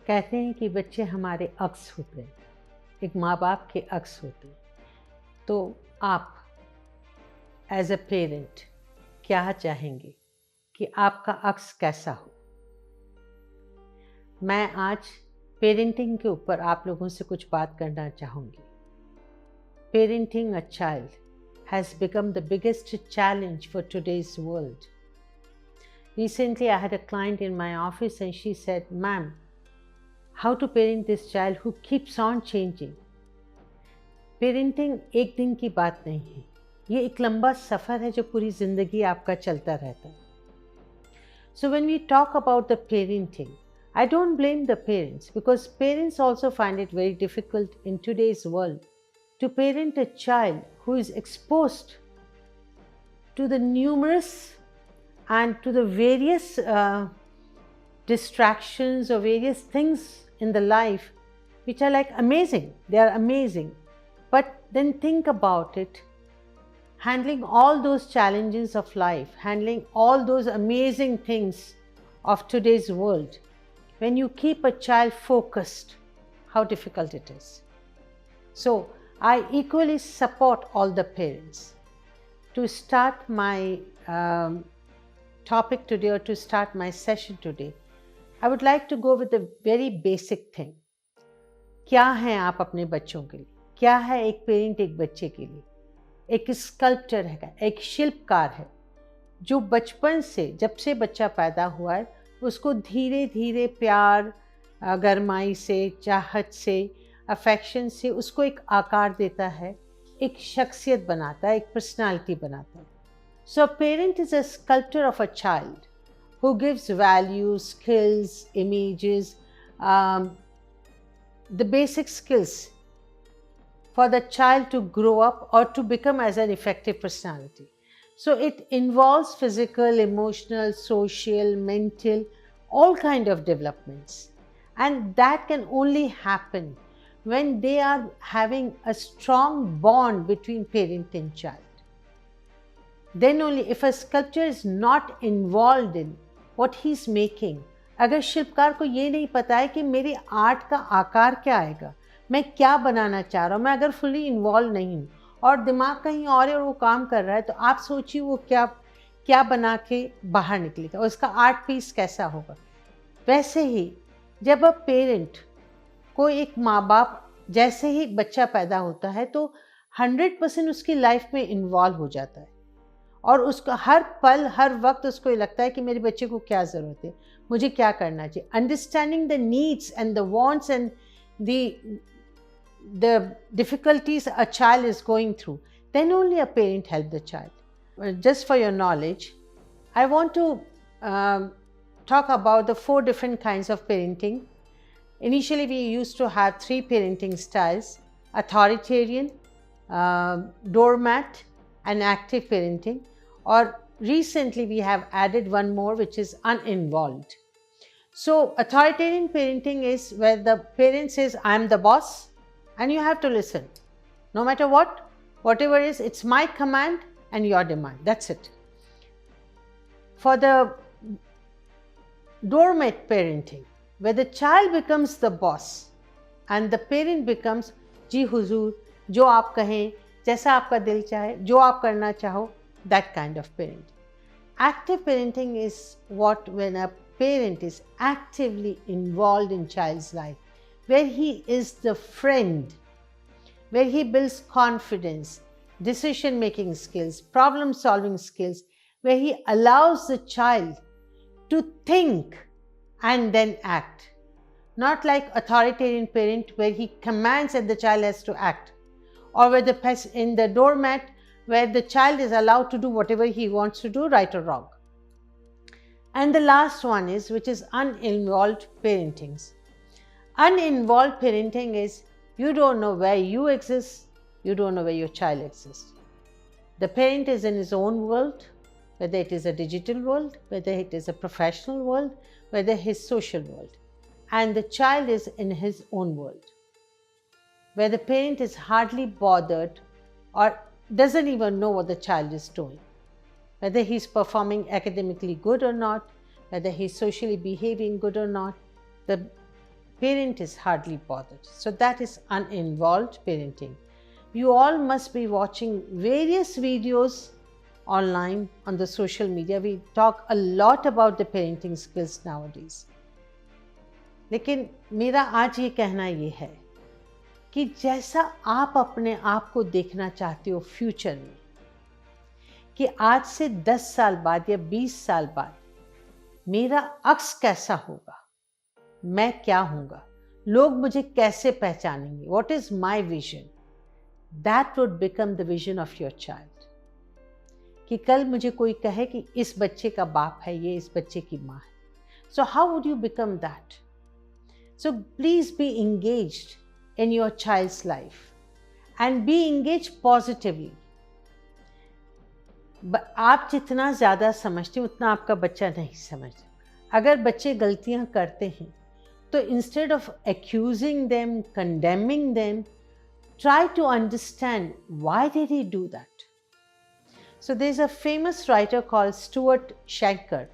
कहते हैं कि बच्चे हमारे अक्स होते हैं, एक माँ बाप के अक्स होते हैं। तो आप एज अ पेरेंट क्या चाहेंगे कि आपका अक्स कैसा हो? मैं आज पेरेंटिंग के ऊपर आप लोगों से कुछ बात करना चाहूँगी। Parenting a child has become the biggest challenge for today's world. Recently, I had a client in my office and she said, "Ma'am, how to parent this child who keeps on changing?" Parenting एक दिन की बात नहीं है, ये एक लंबा सफ़र है जो पूरी ज़िंदगी आपका चलता रहता है। So when we talk about the parenting, I don't blame the parents because parents also find it very difficult in today's world to parent a child who is exposed to the numerous and to the various distractions or various things in the life which are like amazing. They are amazing. But then think about it, handling all those challenges of life, handling all those amazing things of today's world, when you keep a child focused, how difficult it is. So I equally support all the parents. To start my topic today or to start my session today, I would like to go with a very basic thing. क्या हैं आप अपने बच्चों के लिए? क्या है एक पेरेंट एक बच्चे के लिए? एक स्कल्पचर है, एक शिल्पकार है जो बचपन से, जब से बच्चा पैदा हुआ है, उसको धीरे धीरे प्यार, गरमाई से, चाहत से, अफेक्शन से उसको एक आकार देता है, एक शख्सियत बनाता है, एक पर्सनालिटी बनाता है. So a parent is a sculpture of a child who gives values, skills, images, the basic skills for the child to grow up or to become as an effective personality. So it involves physical, emotional, social, mental, all kind of developments. And that can only happen when they are having a strong bond between parent and child. Then only, if a sculptor is not involved in what he is making, अगर शिल्पकार को ये नहीं पता है कि मेरी art का आकार क्या आएगा, मैं क्या बनाना चाह रहा हूँ, मैं अगर फुली इन्वॉल्व नहीं हूँ और दिमाग कहीं और है और वो काम कर रहा है, तो आप सोचिए वो क्या क्या बना के बाहर निकलेगा, उसका आर्ट पीस कैसा होगा. वैसे ही जब अब पेरेंट को एक माँ बाप, जैसे ही बच्चा पैदा होता है तो 100% उसकी लाइफ में इन्वॉल्व हो जाता है और उसका हर पल हर वक्त उसको ये लगता है कि मेरे बच्चे को क्या ज़रूरत है, मुझे क्या करना चाहिए. Understanding the needs and the wants and the difficulties a child is going through, then only a parent help the child. Just for your knowledge, I want to talk about the 4 different kinds of parenting. Initially, we used to have 3 parenting styles: authoritarian, doormat, and active parenting. Or recently, we have added one more, which is uninvolved. So authoritarian parenting is where the parent says, "I'm the boss and you have to listen. No matter what, whatever is, it's my command and your demand. That's it." For the doormat parenting, where the child becomes the boss and the parent becomes, "जी हुजूर, जो आप कहें, जैसा आपका दिल चाहे, जो आप करना चाहो," that kind of parenting. Active parenting is what when a parent is actively involved in child's life, where he is the friend, where he builds confidence, decision-making skills, problem-solving skills, where he allows the child to think and then act. Not like authoritarian parent where he commands and the child has to act, or where in the doormat where the child is allowed to do whatever he wants to do, right or wrong. And the last one is, which is uninvolved parentings. Uninvolved parenting is you don't know where you exist, you don't know where your child exists. The parent is in his own world, whether it is a digital world, whether it is a professional world, whether his social world. And the child is in his own world, where the parent is hardly bothered or doesn't even know what the child is doing. Whether he's performing academically good or not, whether he's socially behaving good or not, the parent is hardly bothered. So that is uninvolved parenting. You all must be watching various videos online on the social media. We talk a lot about the parenting skills nowadays. लेकिन मेरा आज ये कहना ये है कि जैसा आप अपने आप को देखना चाहते हो फ्यूचर में, कि आज से 10 साल बाद या 20 साल बाद मेरा अक्स कैसा होगा, मैं क्या हूँगा, लोग मुझे कैसे पहचानेंगे, what is my vision, that would become the vision of your child. कि कल मुझे कोई कहे कि इस बच्चे का बाप है, ये इस बच्चे की माँ है. So how would you become that? So please be engaged in your child's life and be engaged positively. आप जितना ज़्यादा समझते हैं उतना आपका बच्चा नहीं समझता. अगर बच्चे गलतियां करते हैं तो instead of accusing them, condemning them, try to understand why did he do that. So there's a famous writer called Stuart Shanker.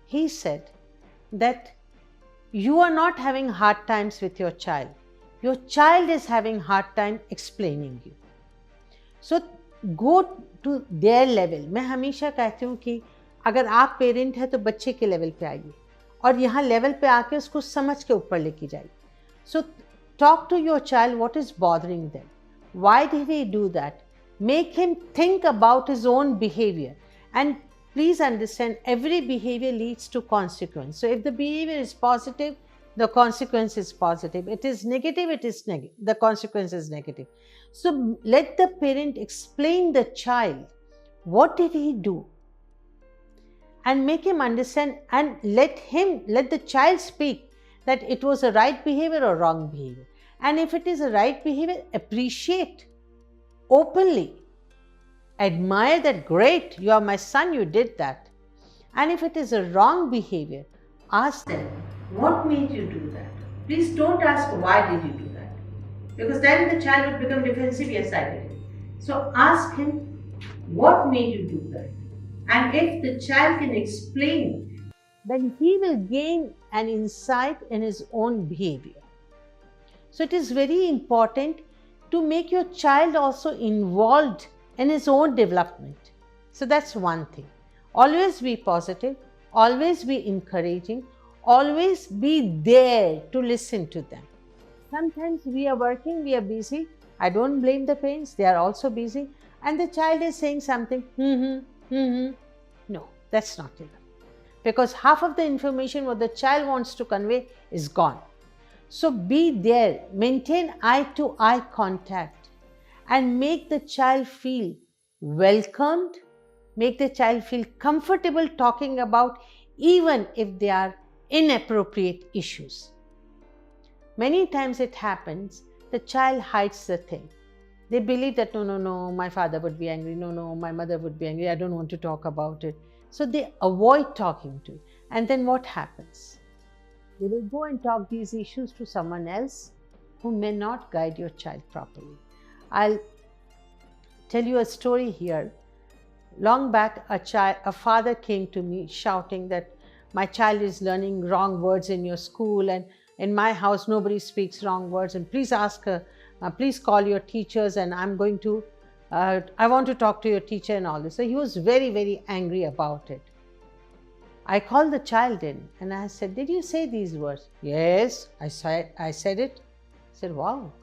He said that you are not having hard times with your child. Your child is having hard time explaining you. So go to their level. मैं हमेशा कहती हूँ कि अगर आप parent हैं तो बच्चे के लेवल पे आइए और यहाँ लेवल पे आके उसको समझ के ऊपर लेके जाइए. So talk to your child what is bothering them. Why did he do that? Make him think about his own behavior. And please understand, every behavior leads to consequence. So if the behavior is positive, the consequence is positive. It is negative, it is negative. The consequence is negative. So let the parent explain the child what did he do and make him understand, and let the child speak that it was a right behavior or wrong behavior. And if it is a right behavior, appreciate openly. Admire that, great, you are my son, you did that. And if it is a wrong behavior, ask them, what made you do that? Please don't ask why did you do that, because then the child would become defensive. Yes, I did it. So ask him, what made you do that? And if the child can explain, then he will gain an insight in his own behavior. So it is very important to make your child also involved in his own development. So that's one thing. Always be positive, always be encouraging, always be there to listen to them. Sometimes we are working, we are busy. I don't blame the parents, they are also busy. And the child is saying something, No, that's not enough. Because half of the information what the child wants to convey is gone. So be there, maintain eye-to-eye contact and make the child feel welcomed, make the child feel comfortable talking about even if they are inappropriate issues. Many times it happens, the child hides the thing. They believe that no, my father would be angry, no, my mother would be angry, I don't want to talk about it. So they avoid talking to it. And then what happens? They will go and talk these issues to someone else who may not guide your child properly. I'll tell you a story here. Long back, a father came to me shouting that my child is learning wrong words in your school, and in my house nobody speaks wrong words, and please ask her, please call your teachers, and I want to talk to your teacher and all this. So he was very, very angry about it. I called the child in and I said, did you say these words? Yes, I said it. I said, wow.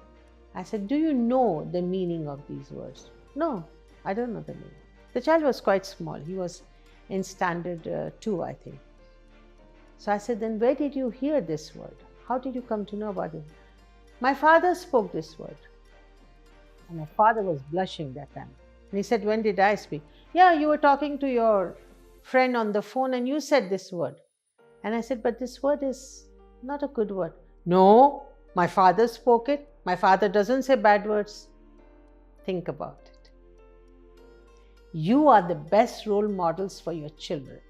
I said, do you know the meaning of these words? No, I don't know the meaning. The child was quite small. He was in standard 2, I think. So I said, then where did you hear this word? How did you come to know about it? My father spoke this word. And my father was blushing that time. And he said, when did I speak? Yeah, you were talking to your friend on the phone and you said this word. And I said, but this word is not a good word. No, my father spoke it. My father doesn't say bad words. Think about it. You are the best role models for your children.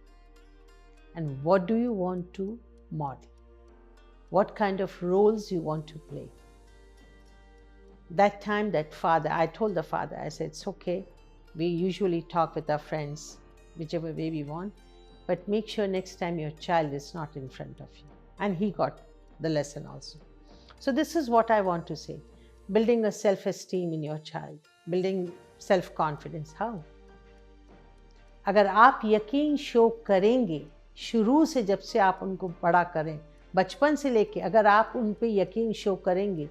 And what do you want to model? What kind of roles you want to play? That time, that father, I told the father, I said, it's okay. We usually talk with our friends, whichever way we want, but make sure next time your child is not in front of you. And he got the lesson also. So this is what I want to say. Building a self-esteem in your child, building self-confidence. How? अगर आप यकीन show करेंगे शुरू से, जब से आप उनको बड़ा करें, बचपन से लेके, अगर आप उन पे यकीन शो करेंगे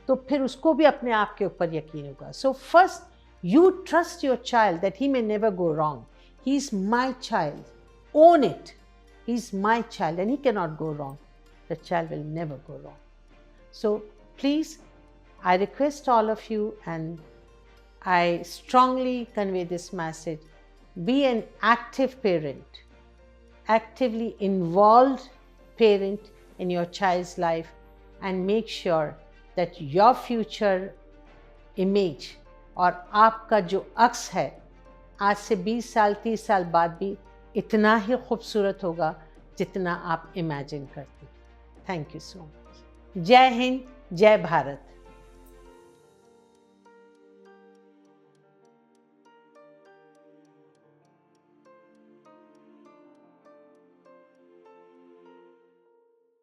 तो फिर उसको भी अपने आप के ऊपर यकीन होगा. So first you trust your child that he may never go wrong. He is my child. Own it. He is my child and he cannot go wrong. The child will never go wrong. So please, I request all of you, and I strongly convey this message: be an active parent, actively involved parent in your child's life, and make sure that your future image और आपका जो अक्स है आज से 20 साल 30 साल बाद भी इतना ही खूबसूरत होगा जितना आप इमेजिन करते हैं. Thank you so much. जय हिंद, जय भारत.